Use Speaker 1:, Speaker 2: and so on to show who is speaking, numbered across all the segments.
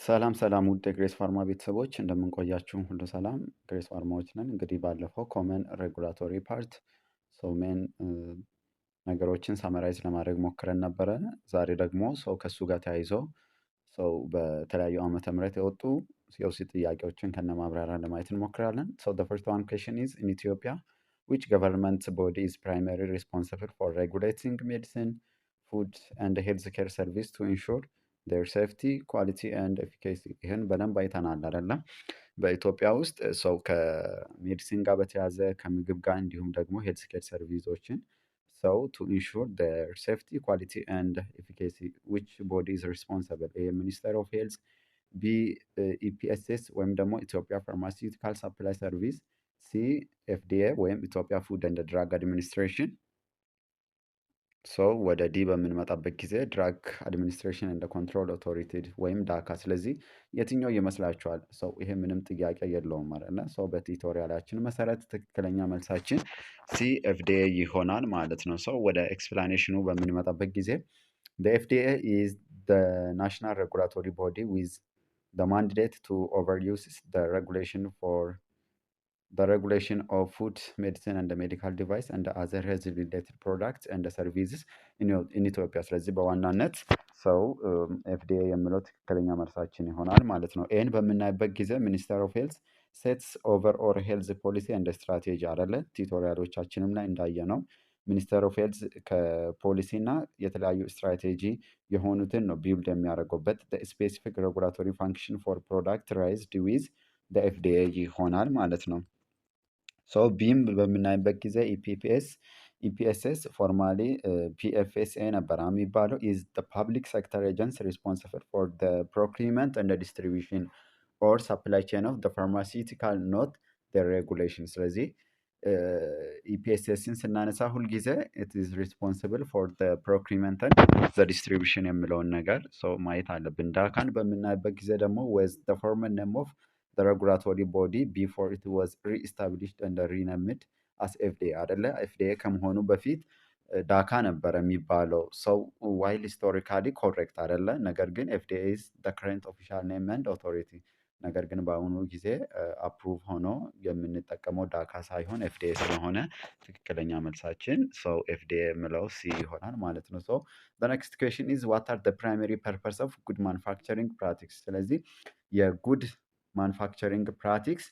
Speaker 1: ሰላም ሰላም ውድ የግሬስ ፋርማ ቤተሰቦች እንደምን ቆያችሁ? ሁሉ ሰላም ግሬስ ፋርማዎች ነን። እንግዲህ ባለፈው ኮመን ሬጉላቶሪ ፓርት ሜን ነገሮችን ሳመራይዝ ለማድረግ ሞክረን ነበረ። ዛሬ ደግሞ ከሱ ጋር ተያይዞ በተለያዩ ዓመተ ምህረት የወጡ የውስጥ ጥያቄዎችን ከነ ማብራሪያ ለማየት እንሞክራለን። the first one question is in Ethiopia which government body is primarily responsible for regulating medicine, food and healthcare service to ensure their safety, quality and efficacy? ይህን በደንብ አይተናል አይደለም? በኢትዮጵያ ውስጥ ሰው ከሜዲሲን ጋር በተያዘ ከምግብ ጋር እንዲሁም ደግሞ ሄልዝ ኬር ሰርቪሶችን to ensure their safety, quality and efficacy which body is responsible? A Minister of Health, B EPSS ወይም ደግሞ ኢትዮጵያ ፋርማሲውቲካል ሰፕላይ ሰርቪስ፣ ሲ FDA ወይም ኢትዮጵያ ፉድ ኤንድ ድራግ አድሚኒስትሬሽን። ወደ ዲ በምንመጣበት ጊዜ ድራግ አድሚኒስትሬሽን እንደ ኮንትሮል ኦቶሪቲ ወይም ዳካ። ስለዚህ የትኛው ይመስላችኋል? ይሄ ምንም ጥያቄ የለውም ማለት ነው። በቲቶሪያላችን መሰረት ትክክለኛ መልሳችን ሲ ኤፍዲኤ ይሆናል ማለት ነው። ወደ ኤክስፕላኔሽኑ በምንመጣበት ጊዜ the FDA is the national regulatory body with the mandate to overuse the regulation of food, medicine and medical device and other health related products and services in Ethiopia። ስለዚህ በዋናነት ኤፍዲኤ የሚለው ትክክለኛ መልሳችን ይሆናል ማለት ነው። ይህን በምናይበት ጊዜ ሚኒስተር ኦፍ ሄልዝ ሴትስ ኦቨር ኦል ሄልዝ ፖሊሲ እንደ ስትራቴጂ አይደለ? ቲቶሪያሎቻችንም ላይ እንዳየ ነው ሚኒስተር ኦፍ ሄልዝ ከፖሊሲ እና የተለያዩ ስትራቴጂ የሆኑትን ነው ቢልድ የሚያደርጉበት። ስፔሲፊክ ሬጉላቶሪ ፋንክሽን ፎር ፕሮዳክት ራይዝድ ዊዝ ኤፍዲኤ ይሆናል ማለት ነው። ቢም በምናይበት ጊዜ ኢፒኤስኤስ ፎርማሊ ፒኤፍኤስኤ ነበር የሚባለው ኢዝ ፐብሊክ ሴክተር ኤጀንሲ ሪስፖንሲብል ፎር ፕሮክሪመንት እንደ ዲስትሪቢሽን ኦር ሰፕላይ ቼን ኦፍ ፋርማሲውቲካል ኖት ሬጉሌሽን። ስለዚህ ኢፒኤስኤስን ስናነሳ ሁልጊዜ ኢት ኢዝ ሪስፖንሲብል ፎር ፕሮክሪመንት ዲስትሪቢሽን የሚለውን ነገር ማየት አለብን። ዳካን በምናይበት ጊዜ ደግሞ ወዝ ፎርመል ኔም ኦፍ the regulatory body before it was re-established and renamed as FDA አይደለ? FDA ከመሆኑ በፊት ዳካ ነበር የሚባለው። ዋይል ሂስቶሪካሊ ኮሬክት አይደለ? ነገር ግን FDA is the current official name and authority። ነገር ግን በአሁኑ ጊዜ አፕሩቭ ሆኖ የምንጠቀመው ዳካ ሳይሆን FDA ስለሆነ ትክክለኛ መልሳችን FDA የምለው ሲ ይሆናል ማለት ነው። the next question is what are the primary purpose of good manufacturing practice? ስለዚህ የጉድ ማኑፋክቸሪንግ ፕራክቲክስ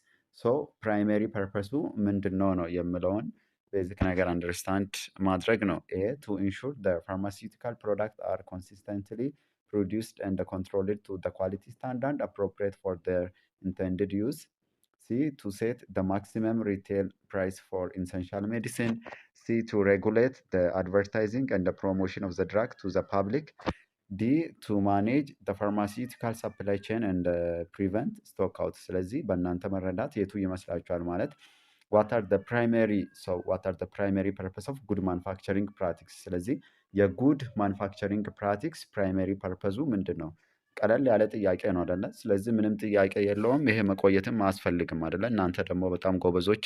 Speaker 1: ፕራይመሪ ፐርፐሱ ምንድን ነው የምለውን ቤዚክ ነገር አንደርስታንድ ማድረግ ነው። ኤ ቱ ኢንሹር ፋርማሲውቲካል ፕሮዳክት አር ኮንሲስተንትሊ ፕሮዲውስድ ኤንድ ኮንትሮልድ ቱ ኳሊቲ ስታንዳርድ አፕሮፕሪየት ፎር ዜር ኢንቴንድድ ዩዝ። ሲ ቱ ሴት ማክሲመም ሪቴል ፕራይስ ፎር ኢሰንሻል ሜዲሲን። ሲ ቱ ሬጉሌት አድቨርታይዚንግ ኤንድ ፕሮሞሽን ኦፍ ድራግ ቱ ፐብሊክ። ዲ ቱ ማኔጅ ፋርማሲውቲካል ሰፕላይ ቼን ኤንድ ፕሪቨንት ስቶክ አውት። ስለዚህ በእናንተ መረዳት የቱ ይመስላችኋል? ማለት ዋት አር ፕራይመሪ ፐርፐስ ኦፍ ጉድ ማኑፋክቸሪንግ ፕራክቲክስ። ስለዚህ የጉድ ማኑፋክቸሪንግ ፕራክቲክስ ፕራይመሪ ፐርፐዙ ምንድን ነው? ቀለል ያለ ጥያቄ ነው አይደለ? ስለዚህ ምንም ጥያቄ የለውም። ይሄ መቆየትም አያስፈልግም አይደለ? እናንተ ደግሞ በጣም ጎበዞች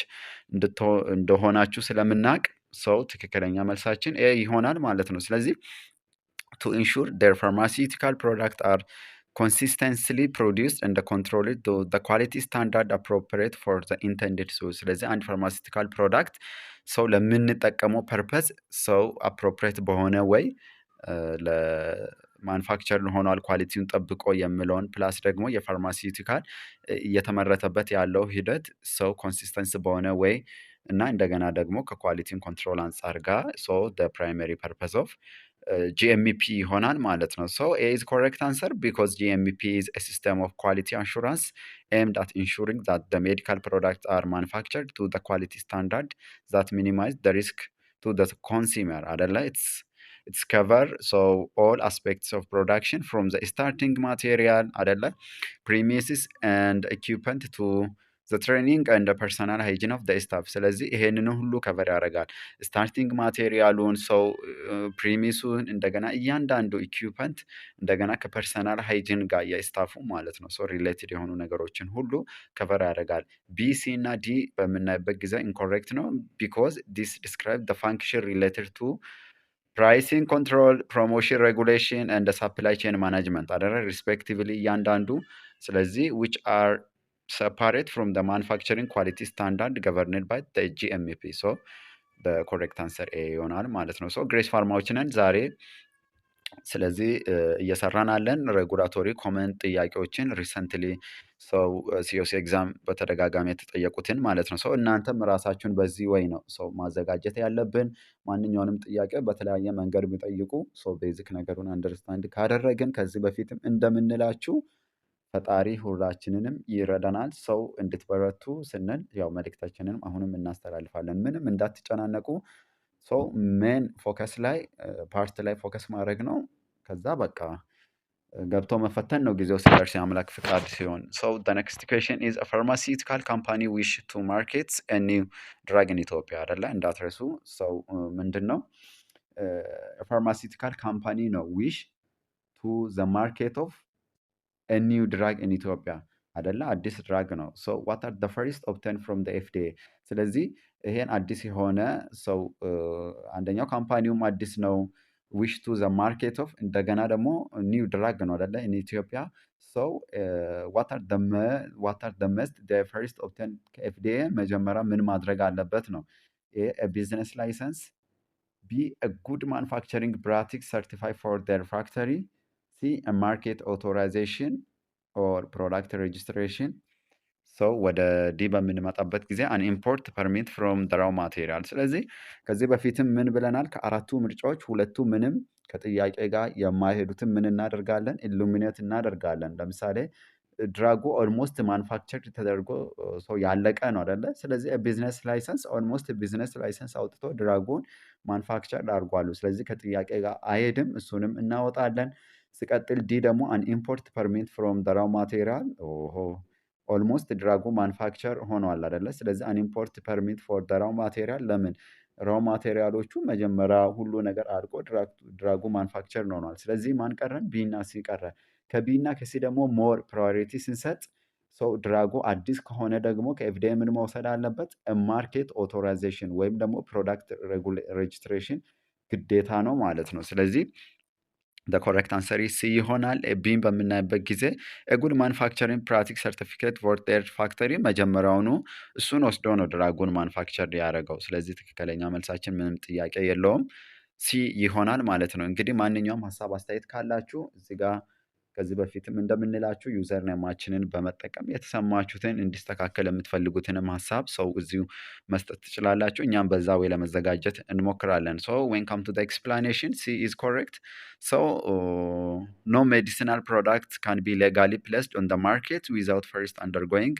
Speaker 1: እንደሆናችሁ ስለምናቅ ትክክለኛ መልሳችን ኤ ይሆናል ማለት ነው። ስለዚህ to ensure their pharmaceutical products are consistently produced and controlled to the quality standard appropriate for the intended use። ስለዚህ አንድ ፋርማሲውቲካል ፕሮዳክት ለምንጠቀመው ፐርፐስ አፕሮፕሪየት በሆነ ወይ ለማኑፋክቸር ሆኗል ኳሊቲውን ጠብቆ የሚለውን ፕላስ ደግሞ የፋርማሲውቲካል እየተመረተበት ያለው ሂደት ኮንሲስተንስ በሆነ ወይ እና እንደገና ደግሞ ከኳሊቲን ኮንትሮል አንጻር ጋር ፕራይመሪ ፐርፐስ ኦፍ GMP ይሆናል ማለት ነው። A is correct answer because GMP is a system of quality assurance aimed at ensuring that the medical products are manufactured to the quality standard that minimize the risk to the consumer አይደለ? It's cover all aspects of production from the starting material አይደለ? premises and equipment to the training and the personal hygiene of the staff። ስለዚህ ይሄንን ሁሉ ከቨር ያደርጋል። ስታርቲንግ ማቴሪያሉን ፕሪሚሱን እንደገና እያንዳንዱ ኢኩፕመንት እንደገና ከፐርሰናል ሃይጂን ጋር የስታፉ ማለት ነው ሪሌትድ የሆኑ ነገሮችን ሁሉ ከቨር ያደርጋል። ቢ ሲ እና ዲ በምናይበት ጊዜ ኢንኮሬክት ነው ቢኮዝ ዲስ ዲስክራይብ the function related to ፕራይሲንግ ኮንትሮል፣ ፕሮሞሽን ሬጉሌሽን ኤንድ ሰፕላይ ቼን ማናጅመንት አደረ ሪስፔክቲቭሊ እያንዳንዱ። ስለዚህ ዊች አር ሰፓሬት ፍሮም ደ ማኑፋክቸሪንግ ኳሊቲ ስታንዳርድ ገቨርንድ ባይ ጂኤምፒ። ሶ በኮሬክት አንሰር ኤ ይሆናል ማለት ነው። ሶ ግሬስ ፋርማዎች ነን ዛሬ። ስለዚህ እየሰራን አለን ሬጉላቶሪ ኮመንት ጥያቄዎችን ሪሰንትሊ ሰው ሲኦሲ ኤግዛም በተደጋጋሚ የተጠየቁትን ማለት ነው። ሰው እናንተም ራሳችሁን በዚህ ወይ ነው ሰው ማዘጋጀት ያለብን። ማንኛውንም ጥያቄ በተለያየ መንገድ ቢጠይቁ ሰው ቤዚክ ነገሩን አንደርስታንድ ካደረግን ከዚህ በፊትም እንደምንላችሁ ፈጣሪ ሁላችንንም ይረዳናል። ሰው እንድትበረቱ ስንል ያው መልእክታችንንም አሁንም እናስተላልፋለን። ምንም እንዳትጨናነቁ። ሰው ሜን ፎከስ ላይ ፓርት ላይ ፎከስ ማድረግ ነው። ከዛ በቃ ገብቶ መፈተን ነው ጊዜው ሲደርስ የአምላክ ፍቃድ ሲሆን። ሰው the next question is a pharmaceutical company wish to market a new drug in ኢትዮጵያ አይደለ? እንዳትረሱ። ሰው ምንድን ነው ፋርማሲውቲካል ካምፓኒ ነው wish to the market of a new drug in ኢትዮጵያ አይደለ? አዲስ ድራግ ነው። so what are the first obtained from the FDA? ስለዚህ ይሄን አዲስ የሆነ ሰው አንደኛው ካምፓኒውም አዲስ ነው ዊሽ ቱ ዘ ማርኬት ኦፍ እንደገና ደግሞ ኒው ድራግ ነው አይደለ? ኢን ኢትዮጵያ ሰው ዋት አር ደ መስት ፈርስት ኦብቴን ከኤፍዲኤ መጀመሪያ ምን ማድረግ አለበት ነው። ቢዝነስ ላይሰንስ፣ ቢ ጉድ ማኑፋክቸሪንግ ፕራክቲስ ሰርቲፋይ ፎር ዴር ፋክተሪ፣ ሲ ማርኬት ኦቶራይዜሽን ኦር ፕሮዳክት ሬጅስትሬሽን። ሰው ወደ ዲ በምንመጣበት ጊዜ አን ኢምፖርት ፐርሚት ፍሮም ድራው ማቴሪያል። ስለዚህ ከዚህ በፊትም ምን ብለናል? ከአራቱ ምርጫዎች ሁለቱ ምንም ከጥያቄ ጋር የማይሄዱትን ምን እናደርጋለን? ኢሉሚኔት እናደርጋለን። ለምሳሌ ድራጉ ኦልሞስት ማኑፋክቸር ተደርጎ ሰው ያለቀ ነው አይደለ? ስለዚህ ቢዝነስ ላይሰንስ ኦልሞስት ቢዝነስ ላይሰንስ አውጥቶ ድራጉን ማኑፋክቸር አድርጓሉ። ስለዚህ ከጥያቄ ጋር አይሄድም፣ እሱንም እናወጣለን። ሲቀጥል ዲ ደግሞ አን ኢምፖርት ፐርሚት ፍሮም ድራው ማቴሪያል ኦልሞስት ድራጉ ማኑፋክቸር ሆኗል አይደለ? ስለዚህ አን ኢምፖርት ፐርሚት ፎር ራው ማቴሪያል። ለምን ራው ማቴሪያሎቹ መጀመሪያ ሁሉ ነገር አልቆ ድራጉ ማኑፋክቸር ሆኗል። ስለዚህ ማን ቀረን? ቢና ሲ ቀረ። ከቢና ከሲ ደግሞ ሞር ፕራዮሪቲ ስንሰጥ ሰው ድራጉ አዲስ ከሆነ ደግሞ ከኤፍዲኤ ምን መውሰድ አለበት? ማርኬት ኦቶራይዜሽን ወይም ደግሞ ፕሮዳክት ሬጅስትሬሽን ግዴታ ነው ማለት ነው። ስለዚህ ኮሬክት አንሰር ሲ ይሆናል። ቢን በምናይበት ጊዜ ጉድ ማኑፋክቸሪንግ ፕራክቲስ ሰርቲፊኬት ፎር ዴር ፋክተሪ መጀመሪያውኑ እሱን ወስዶ ነው ድራጉን ማኑፋክቸር ያደረገው። ስለዚህ ትክክለኛ መልሳችን ምንም ጥያቄ የለውም ሲ ይሆናል ማለት ነው። እንግዲህ ማንኛውም ሀሳብ አስተያየት ካላችሁ እዚህ ጋር ከዚህ በፊትም እንደምንላችሁ ዩዘር ኔማችንን በመጠቀም የተሰማችሁትን እንዲስተካከል የምትፈልጉትንም ሀሳብ ሰው እዚሁ መስጠት ትችላላችሁ። እኛም በዛ ወይ ለመዘጋጀት እንሞክራለን። ሶ ዌን ካም ቱ ኤክስፕላኔሽን ሲ ኢዝ ኮሬክት። ሶ ኖ ሜዲሲናል ፕሮዳክት ካን ቢ ሌጋሊ ፕሌስድ ኦን ደ ማርኬት ዊዛውት ፈርስት አንደርጎይንግ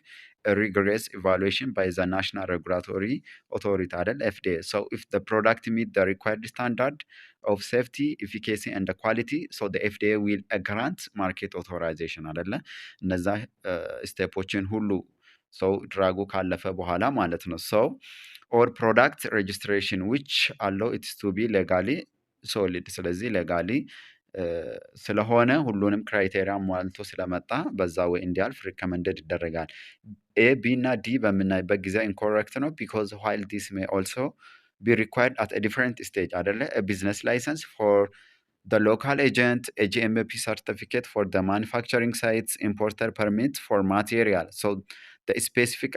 Speaker 1: rigorous evaluation by the national regulatory authority አይደል? FDA. So if the product meet the required standard of safety, efficacy and the quality, so the FDA will grant market authorization አይደለ? እነዛ ስቴፖችን ሁሉ ሰው ድራጉ ካለፈ በኋላ ማለት ነው። so or product registration which allow it to be legally solid። ስለዚህ ሌጋሊ ስለሆነ ሁሉንም ክራይቴሪያ ሟልቶ ስለመጣ በዛ ወይ እንዲያልፍ ሪከመንደድ ይደረጋል። ኤ ቢ እና ዲ በምናይበት ጊዜ ኢንኮሬክት ነው። ቢኮዝ ዋይል ዲስ ሜይ ኦልሶ ቢ ሪኳርድ አት ዲፍረንት ስቴጅ አደለ? ቢዝነስ ላይሰንስ ፎር the local agent, a GMP certificate for the manufacturing sites, importer permit for material. So the specific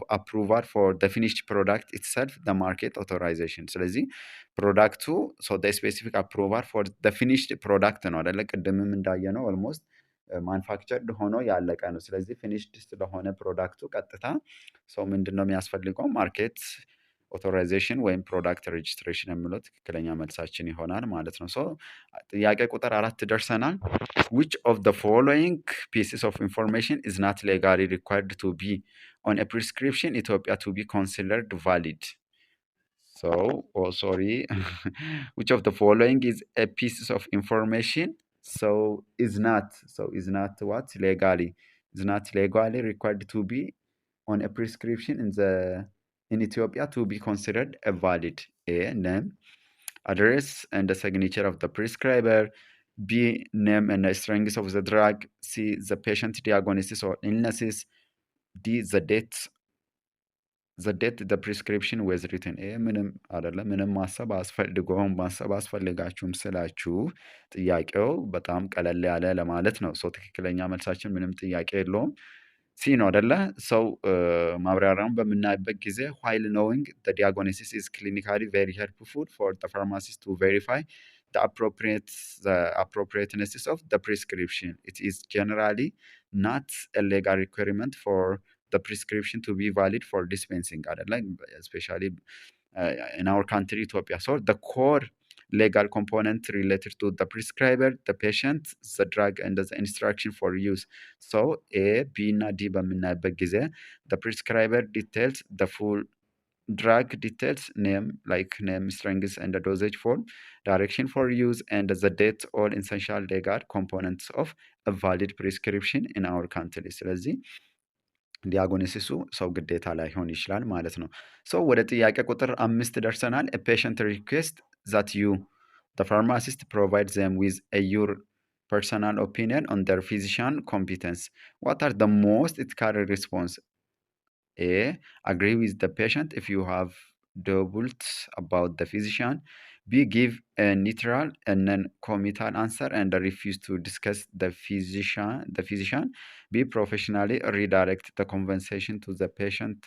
Speaker 1: approval for the finished product itself, the market authorization. ስለዚህ ፕሮዳክቱ so the specific approval for the finished product ነው አይደለ? ቅድምም እንዳየነው ኦልሞስት ማኑፋክቸርድ ሆኖ ያለቀ ነው። ስለዚህ ፊኒሽድ ስለሆነ ፕሮዳክቱ ቀጥታ ሰው ምንድን ነው የሚያስፈልገው? ማርኬት ኦቶራይዜሽን ወይም ፕሮዳክት ሬጅስትሬሽን የሚለው ትክክለኛ መልሳችን ይሆናል ማለት ነው። ሶ ጥያቄ ቁጥር 4 ደርሰናል። which of the following pieces of information is not legally required to be on a prescription Ethiopia to be considered valid? So, oh sorry, which of the following is a pieces of information so is not what legally required to be on a prescription in Ethiopia to be considered a valid? A, name, address and the signature of the prescriber. B, name and the strength of the drug. C, the patient diagnosis or illnesses. D, the date ዘ ዴት ዘ ፕሪስክሪፕሽን ዌዝ ሪትን። ይሄ ምንም አይደለም፣ ምንም ማሰብ አስፈልጋችሁም ስላችሁ ጥያቄው በጣም ቀለል ያለ ለማለት ነው። ሰው ትክክለኛ መልሳችን ምንም ጥያቄ የለውም ሲ ነው አደለ? ሰው ማብራሪያውን በምናይበት ጊዜ while knowing the diagnosis is clinically very helpful for the pharmacist to verify the appropriateness of the prescription. It is generally not a legal requirement for the prescription to be valid for dispensing አይደለ? especially in our country Ethiopia. So the core legal component related to the prescriber, the patient, the drug, and the instruction for use. So A, B እና D በምናይበት ጊዜ the prescriber details the full drug details, name like name, strength, and the dosage form, direction for use, and the date, all essential legal components of a valid prescription in our country. ስለዚህ ዲያጎኒሲሱ ሰው ግዴታ ላይሆን ይችላል ማለት ነው። ሰው ወደ ጥያቄ ቁጥር 5 ደርሰናል። a patient request that you the pharmacist provides them with your personal opinion on their physician competence. What are the most ethical response? A, agree with the patient if you have doubt about the physician. B, give a neutral and non-committal answer and refuse to discuss the physician. B, professionally redirect the conversation to the patient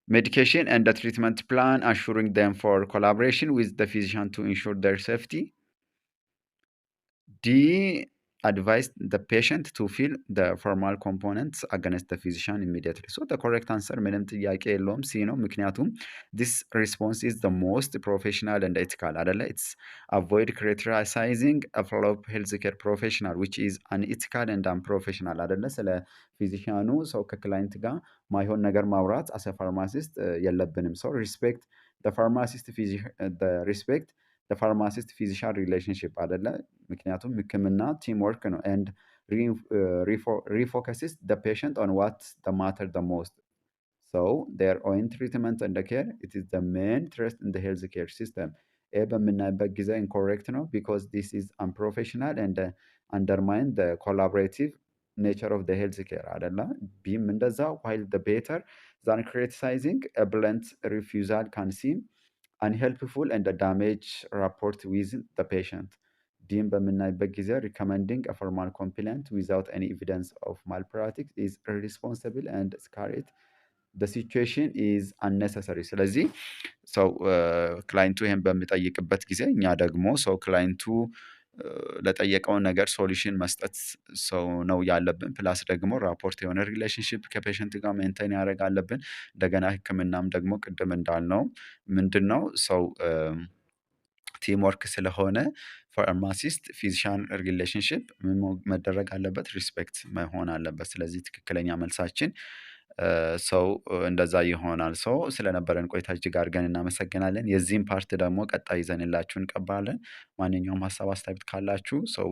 Speaker 1: medication and the treatment plan, assuring them for collaboration with the physician to ensure their safety. D, advise the patient to fill the formal components against the physician immediately. So the correct answer ምንም ጥያቄ የለውም ሲ ነው። ምክንያቱም this response is the most professional and ethical አይደለ? It's avoid criticizing a fellow healthcare professional which is unethical and unprofessional አይደለ? ስለ ፊዚሽያኑ ሰው ከክላይንት ጋር ማይሆን ነገር ማውራት አሰ ፋርማሲስት የለብንም። ሰው respect the ፋርማሲስት ፊዚሻን ሪሌሽንሽፕ አይደለ? ምክንያቱም ህክምና ቲም ወርክ ነው and refocuses the patient on what the matter the most. So their own treatment and the care, it is the main trust in the healthcare system. ኤ በምናይበት ጊዜ incorrect ነው because this is unprofessional and undermine the collaborative nature of the healthcare አይደለ? ቢም እንደዛ while the better than criticizing a blunt refusal can seem unhelpful and a damage rapport with the patient. ዲም በምናይበት ጊዜ recommending a formal complaint without any evidence of malpractice is irresponsible and scarred. The situation is unnecessary. ስለዚህ ሰው ክላይንቱ ይሄን በሚጠይቅበት ጊዜ እኛ ደግሞ ሰው ክላይንቱ ለጠየቀው ነገር ሶሉሽን መስጠት ሰው ነው ያለብን። ፕላስ ደግሞ ራፖርት የሆነ ሪሌሽንሽፕ ከፔሸንት ጋር ሜንቴን ያደረግ አለብን። እንደገና ህክምናም ደግሞ ቅድም እንዳልነው ምንድን ነው ሰው ቲም ወርክ ስለሆነ ፋርማሲስት ፊዚሻን ሪሌሽንሽፕ መደረግ አለበት፣ ሪስፔክት መሆን አለበት። ስለዚህ ትክክለኛ መልሳችን ሰው እንደዛ ይሆናል። ሰው ስለነበረን ቆይታ እጅግ አድርገን እናመሰግናለን። የዚህም ፓርት ደግሞ ቀጣይ ይዘንላችሁ እንቀባለን። ማንኛውም ሀሳብ አስተያየት ካላችሁ ሰው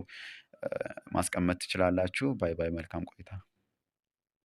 Speaker 1: ማስቀመጥ ትችላላችሁ። ባይ ባይ። መልካም ቆይታ